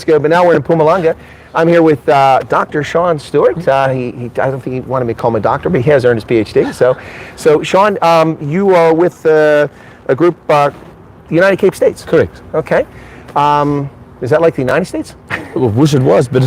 ago, but now we're in Mpumalanga. I'm here with Dr. Sean Stewart. I don't think he wanted me to call him a doctor, but he has earned his PhD. So Sean, you are with a group, the United Cape States. Correct. Okay. Is that like the United States? Well, wish it was, but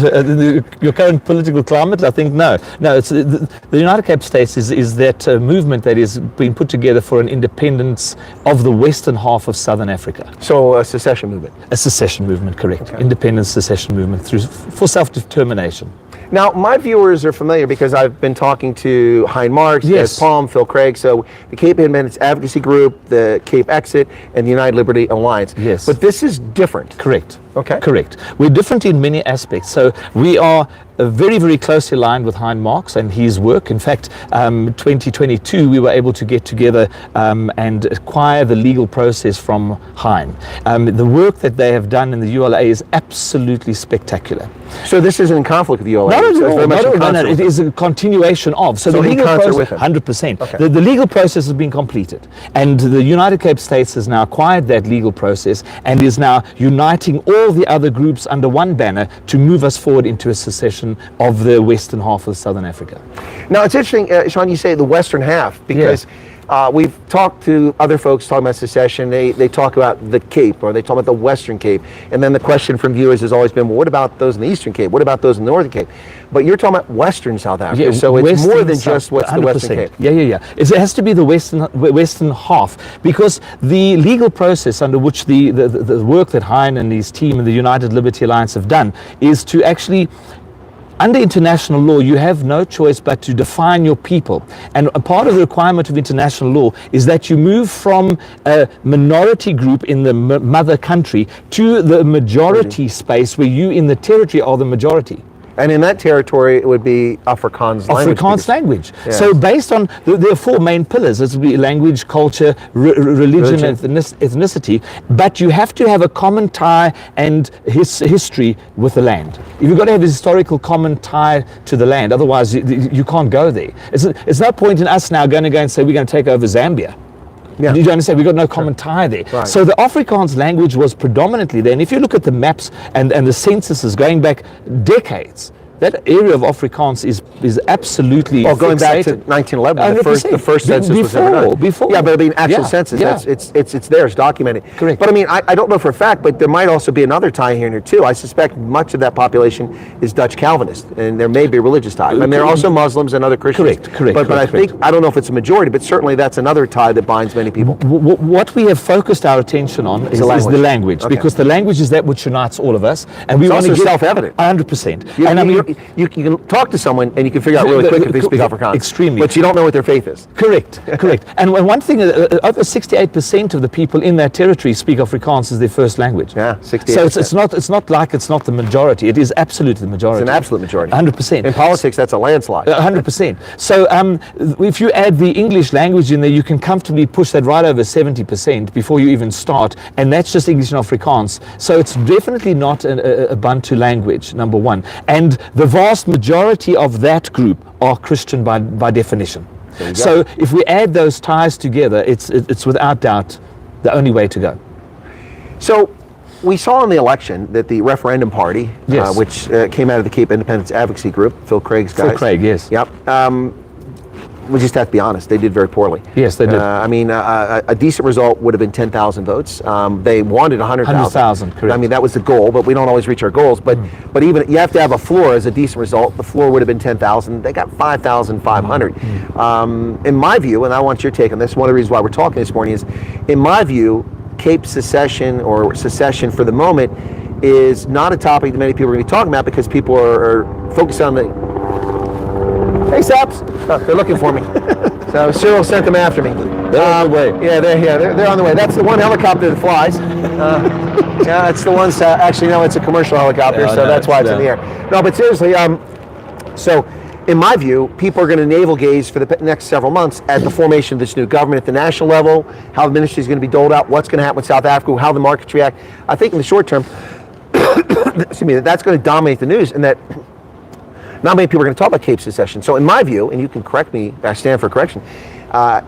your current political climate, I think no. No, it's the United Cape States is that movement that is being put together for an independence of the western half of Southern Africa. So a secession movement. A secession movement, correct. Okay. Independence secession movement for self-determination. Now, my viewers are familiar because I've been talking to Hein Marks, yes, Palm, Phil Craig, so the Cape Independence Advocacy Group, the Cape Exit, and the United Liberty Alliance. Yes. But this is different. Correct. Okay. Correct. We're different in many aspects. So we are very, very closely aligned with Hein Marks and his work. In fact, 2022, we were able to get together and acquire the legal process from Hein. The work that they have done in the ULA is absolutely spectacular. So this isn't in conflict with the ULA? Not at all. No, it is a continuation of. So the legal process, 100%. Okay. The legal process has been completed. And the United Cape States has now acquired that legal process and is now uniting all the other groups under one banner to move us forward into a secession of the western half of Southern Africa. Now it's interesting, Sean, you say the western half, because we've talked to other folks talking about secession. They talk about the Cape, or they talk about the Western Cape, and then the question from viewers has always been, well, what about those in the Eastern Cape? What about those in the Northern Cape? But you're talking about Western South Africa, so it's more than just what's 100%. The Western Cape. Yeah. It has to be the western half, because the legal process under which the work that Hein and his team and the United Liberty Alliance have done is to actually, under international law, you have no choice but to define your people. And a part of the requirement of international law is that you move from a minority group in the mother country to the majority space where you in the territory are the majority. And in that territory, it would be Afrikaans language. Afrikaans language. Yes. So based on, there are four main pillars. This would be language, culture, religion, and ethnicity. But you have to have a common tie and history with the land. You've got to have a historical common tie to the land. Otherwise, you can't go there. It's no point in us now going to go and say we're going to take over Zambia. Yeah. Did you understand? We've got no common tie there. Right. So the Afrikaans language was predominantly there. And if you look at the maps and the censuses going back decades, that area of Afrikaans is absolutely going back to 1911, the first census was ever done. Before. Yeah, but I mean, actual census, it's there, it's documented. Correct. But I mean, I don't know for a fact, but there might also be another tie here too. I suspect much of that population is Dutch Calvinist, and there may be a religious tie. I mean, there are also Muslims and other Christians. Correct. But I think, I don't know if it's a majority, but certainly that's another tie that binds many people. What we have focused our attention on is the language, because the language is that which unites all of us. And we want to get self-evident. 100%. And I mean, you can talk to someone and you can figure out really quick if they speak Afrikaans. Extremely. But you don't know what their faith is. Correct. And one thing, over 68% of the people in that territory speak Afrikaans as their first language. Yeah, 68%. So it's not like it's not the majority. It is absolutely the majority. It's an absolute majority. 100%. In politics, that's a landslide. 100%. So if you add the English language in there, you can comfortably push that right over 70% before you even start, and that's just English and Afrikaans. So it's definitely not a Bantu language, number one. And the vast majority of that group are Christian by definition. So if we add those ties together, it's without doubt the only way to go. So we saw in the election that the referendum party, which came out of the Cape Independence Advocacy Group, Phil Craig's guys. Phil Craig, yes. Yep. We just have to be honest, they did very poorly. Yes, they did. I mean, a decent result would have been 10,000 votes. They wanted 100,000. 100,000, correct. I mean, that was the goal, but we don't always reach our goals. But even you have to have a floor as a decent result. The floor would have been 10,000. They got 5,500. In my view, and I want your take on this, one of the reasons why we're talking this morning is, in my view, Cape secession or secession for the moment is not a topic that many people are going to be talking about because people are focused on the... Hey, Saps! Oh, they're looking for me. So Cyril sent them after me. They're on the way. Yeah, they're on the way. That's the one helicopter that flies. Yeah, it's the ones. Actually, no, it's a commercial helicopter, so that's why it's in the air. No, but seriously, so in my view, people are going to navel gaze for the next several months at the formation of this new government at the national level, how the ministry is going to be doled out, what's going to happen with South Africa, how the markets react. I think in the short term, excuse me, that's going to dominate the news, and that not many people are going to talk about Cape secession. So in my view, and you can correct me, I stand for correction,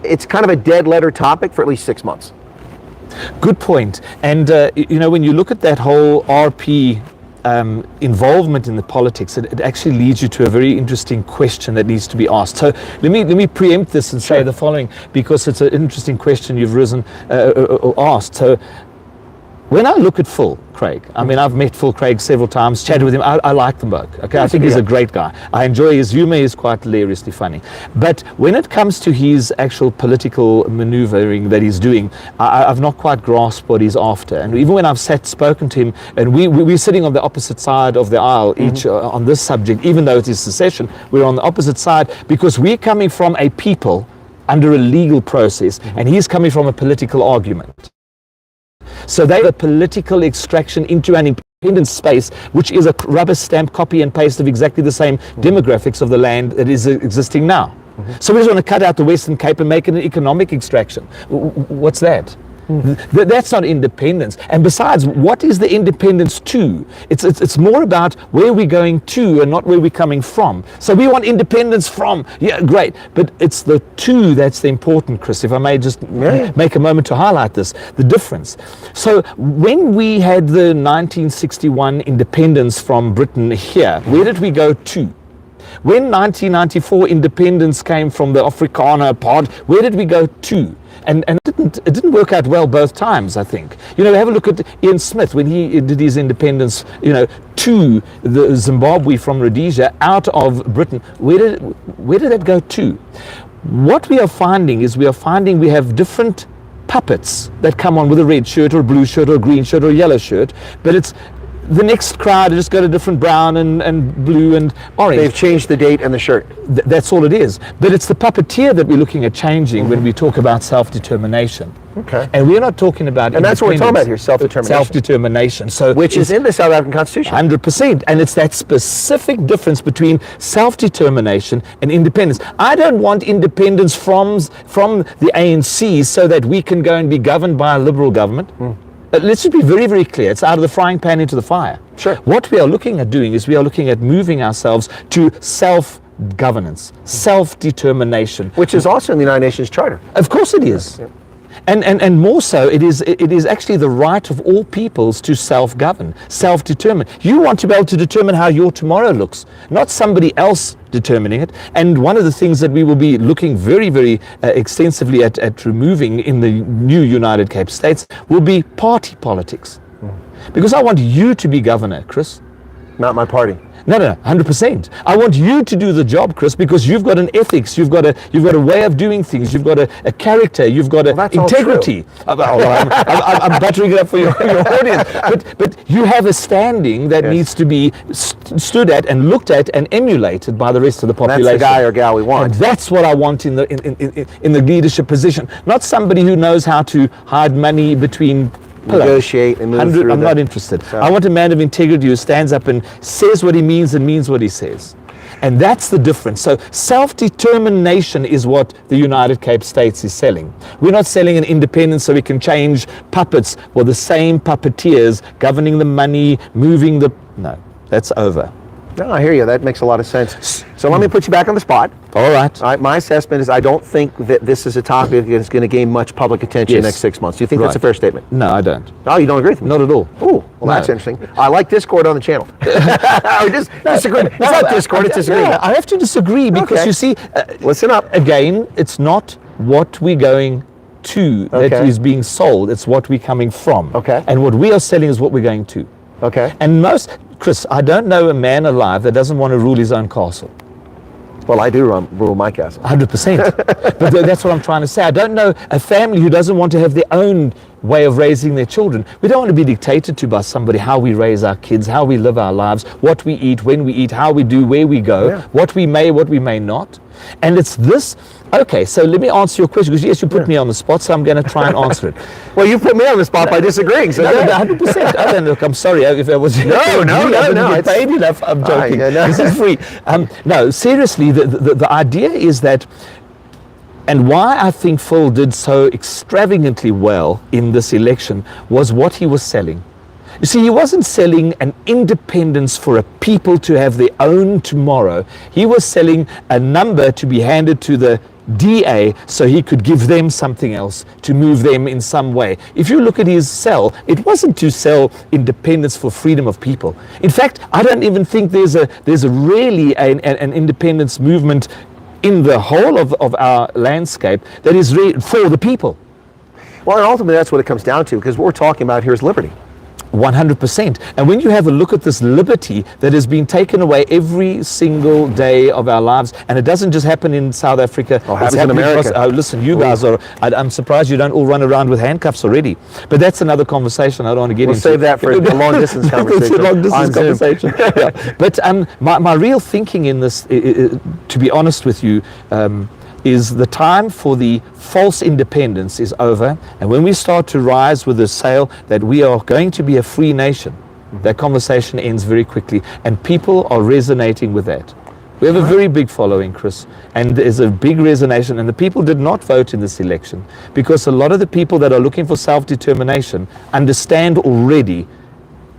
it's kind of a dead letter topic for at least 6 months. Good point. And, you know, when you look at that whole RP involvement in the politics, it actually leads you to a very interesting question that needs to be asked. So let me preempt this and say the following, because it's an interesting question you've asked. So when I look at Phil Craig, I mean, I've met Phil Craig several times, chatted with him. I like the bloke. Okay, I think he's a great guy. I enjoy his humor. He's quite hilariously funny. But when it comes to his actual political maneuvering that he's doing, I've not quite grasped what he's after. And even when I've spoken to him, and we're sitting on the opposite side of the aisle each on this subject, even though it is secession, we're on the opposite side because we're coming from a people under a legal process, and he's coming from a political argument. So they have a political extraction into an independent space, which is a rubber stamp copy and paste of exactly the same demographics of the land that is existing now. So we just want to cut out the Western Cape and make it an economic extraction. What's that? That's not independence. And besides, what is the independence to? It's more about where we're going to and not where we're coming from. So we want independence from, yeah, great. But it's the to that's the important, Chris, if I may just make a moment to highlight this, the difference. So when we had the 1961 independence from Britain here, where did we go to? When 1994 independence came from the Afrikaner pod, where did we go to? And it didn't work out well both times, I think. You know, have a look at Ian Smith when he did his independence, you know, to the Zimbabwe from Rhodesia out of Britain. Where did that go to? What we are finding is we have different puppets that come on with a red shirt or a blue shirt or a green shirt or a yellow shirt, but it's the next crowd just got a different brown and blue and orange. They've changed the date and the shirt. That's all it is. But it's the puppeteer that we're looking at changing when we talk about self-determination. Okay. And we're not talking about and that's what we're talking about here, self-determination. Self-determination. So which is in the South African Constitution. 100%. And it's that specific difference between self-determination and independence. I don't want independence from the ANC so that we can go and be governed by a liberal government. Let's just be very, very clear. It's out of the frying pan into the fire. Sure. What we are looking at doing is we are looking at moving ourselves to self-governance, self-determination. Which is also in the United Nations Charter. Of course it is. Yeah. And more so, it is actually the right of all peoples to self-govern, self-determine. You want to be able to determine how your tomorrow looks, not somebody else determining it. And one of the things that we will be looking very, very extensively at removing in the new United Cape States will be party politics. Because I want you to be governor, Chris. Not my party. No, 100%. I want you to do the job, Chris, because you've got an ethics, you've got a way of doing things, you've got a character, you've got integrity. I'm buttering it up for your audience, but you have a standing that needs to be stood at and looked at and emulated by the rest of the population. That's the guy or gal we want. And that's what I want in the leadership position, not somebody who knows how to hide money between. Negotiate and move through. I'm not interested. So. I want a man of integrity who stands up and says what he means and means what he says. And that's the difference. So self-determination is what the United Cape States is selling. We're not selling an independence so we can change puppets. Well, the same puppeteers governing the money, moving the... No, that's over. No, I hear you. That makes a lot of sense. So let me put you back on the spot. All right. My assessment is I don't think that this is a topic that's going to gain much public attention in the next 6 months. Do you think that's a fair statement? No, I don't. Oh, you don't agree with me? Not at all. Oh, well, that's interesting. I like Discord on the channel. Disagree. It's not Discord, it's disagreement. I have to disagree because you see... listen up. Again, it's not what we're going to that is being sold. It's what we're coming from. Okay. And what we are selling is what we're going to. Okay. And Chris, I don't know a man alive that doesn't want to rule his own castle. Well, I do rule my castle. 100%. But that's what I'm trying to say. I don't know a family who doesn't want to have their own way of raising their children. We don't want to be dictated to by somebody how we raise our kids, how we live our lives, what we eat, when we eat, how we do, where we go, what we may not. And it's this. Okay, so let me answer your question, because yes, you put me on the spot, so I'm going to try and answer it. Well, you put me on the spot by disagreeing. So 100%. Look, I'm sorry if I was... No. It's paid enough. I'm joking. This is free. No, seriously, the idea is that, and why I think Phil did so extravagantly well in this election was what he was selling. You see, he wasn't selling an independence for a people to have their own tomorrow. He was selling a number to be handed to the DA so he could give them something else to move them in some way. If you look at his sell, it wasn't to sell independence for freedom of people. In fact, I don't even think there's a really an independence movement in the whole of our landscape that is for the people. Well, and ultimately that's what it comes down to, because what we're talking about here is liberty. 100%. And when you have a look at this liberty that has been taken away every single day of our lives, and it doesn't just happen in South Africa. Oh, happens in America. Listen, you guys I'm surprised you don't all run around with handcuffs already. But that's another conversation I don't want to get into. We'll save that for the long distance conversation. It's a long distance conversation. Yeah. But my real thinking in this, to be honest with you, is the time for the false independence is over, and when we start to rise with the sail that we are going to be a free nation, that conversation ends very quickly, and people are resonating with that. We have a very big following, Chris, and there's a big resonation, and the people did not vote in this election because a lot of the people that are looking for self-determination understand already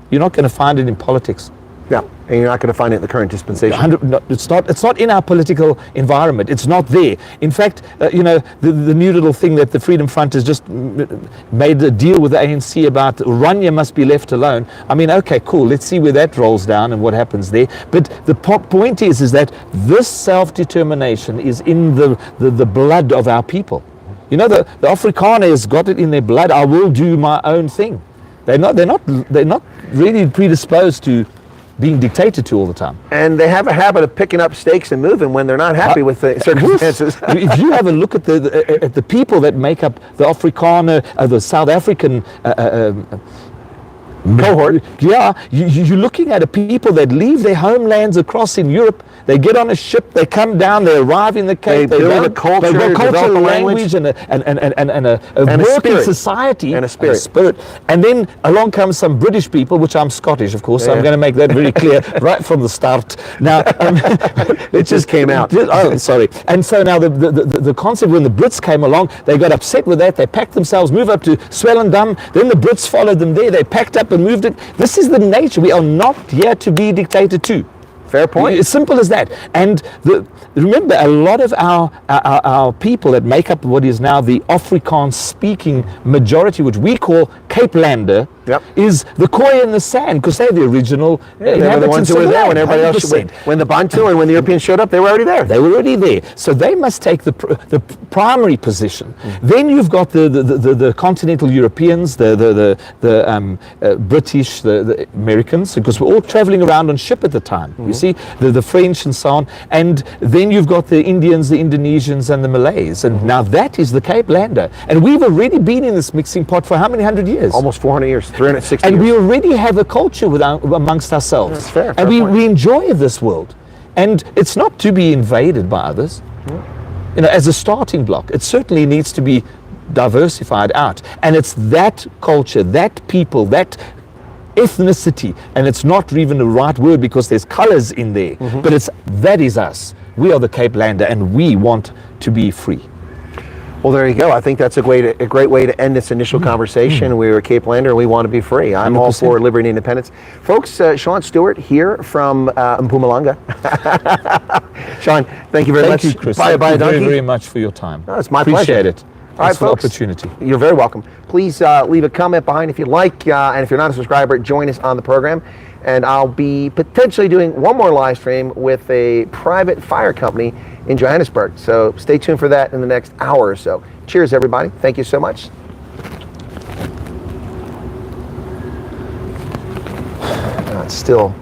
you're not going to find it in politics. Yeah, and you're not going to find it in the current dispensation. It's not in our political environment. It's not there. In fact, the new little thing that the Freedom Front has just made a deal with the ANC about, Rania must be left alone. I mean, okay, cool. Let's see where that rolls down and what happens there. But the point is that this self-determination is in the blood of our people. You know, the Afrikaner has got it in their blood. I will do my own thing. They're not really predisposed to being dictated to all the time. And they have a habit of picking up stakes and moving when they're not happy with the circumstances. If you have a look at the people that make up the Afrikaner, the South African cohort, you're looking at a people that leave their homelands across in Europe. They get on a ship, they come down, they arrive in the Cape, they build a culture, develop a language, and a working society, and a spirit. And then along comes some British people, which I'm Scottish, of course, so I'm going to make that very clear right from the start. Now, it just came out. Oh, sorry. And so now the concept, when the Brits came along, they got upset with that. They packed themselves, moved up to Swellendam. Then the Brits followed them there. They packed up and moved it. This is the nature. We are not here to be dictated to. Fair point. It's simple as that. And remember, a lot of our people that make up what is now the Afrikaans-speaking majority, which we call Cape Lander, is the Khoi and the San, because they're the original they were the ones who were there when everybody else, when the Bantu and when the Europeans showed up, they were already there. They were already there. So they must take the primary position. Then you've got the continental Europeans, the British, the Americans, because we're all traveling around on ship at the time. You see, the French and so on. And then you've got the Indians, the Indonesians, and the Malays. And now that is the Cape Lander. And we've already been in this mixing pot for how many hundred years? Almost 400 years, 360 and years. we already have a culture amongst ourselves. That's fair. And we enjoy this world. And it's not to be invaded by others. You know, as a starting block, it certainly needs to be diversified out. And it's that culture, that people, that ethnicity, and it's not even the right word because there's colors in there, but that is us. We are the Cape Lander, and we want to be free. Well, there you go. I think that's a great way to end this initial conversation. We were Cape Lander, and we want to be free. I'm 100%. All for liberty and independence. Folks, Sean Stewart here from Mpumalanga. Sean, thank you very much. Thank you, Chris. Bye, thank you very, very much for your time. No, it's my Appreciate pleasure. It. All right, folks. For the opportunity. You're very welcome. Please leave a comment behind if you'd like, and if you're not a subscriber, join us on the program. And I'll be potentially doing one more live stream with a private fire company in Johannesburg. So stay tuned for that in the next hour or so. Cheers, everybody. Thank you so much. It's still